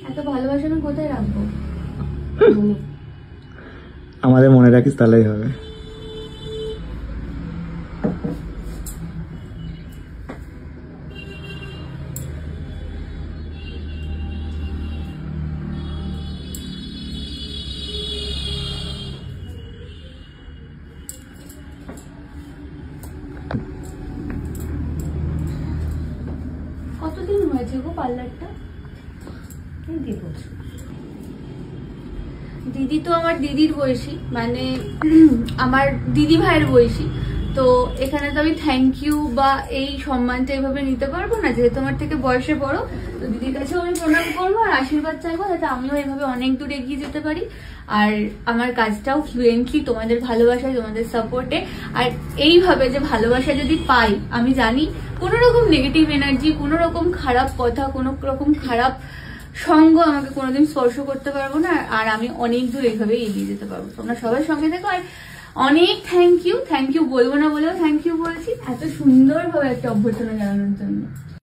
এত ভালোবাসা আমি কোথায় রাখবো? আমাদের মনে রাখিস তাহলেই হবে। কতদিন হয়েছে গো পার্লারটা? দিদি তো আমার দিদির বয়সী, মানে আমার দিদি ভাইয়ের বয়সী। তো এখানে তো আমি থ্যাংক ইউ বা এই সম্মানটা এইভাবে নিতে পারবো না, যেহেতু আমার থেকে বয়সে বড়। তো দিদির কাছেও আমি প্রণাম করবো আর আশীর্বাদ চাইবো, যাতে আমিও এইভাবে অনেক দূর এগিয়ে যেতে পারি। আর আমার কাজটাও ফ্লুয়েন্টলি তোমাদের ভালোবাসায়, তোমাদের সাপোর্টে। আর এইভাবে যে ভালোবাসা যদি পাই, আমি জানি কোনো রকম নেগেটিভ এনার্জি, কোনো রকম খারাপ কথা, কোনো রকম খারাপ সঙ্গ আমাকে কোনোদিন স্পর্শ করতে পারবো না। আর আমি অনেক দূর এইভাবে এগিয়ে যেতে পারবো। তোমরা সবার সঙ্গে থেকো। আর অনেক থ্যাংক ইউ বলবো না বলেও থ্যাংক ইউ বলছি, এত সুন্দরভাবে একটা অভ্যর্থনা জানানোর জন্য।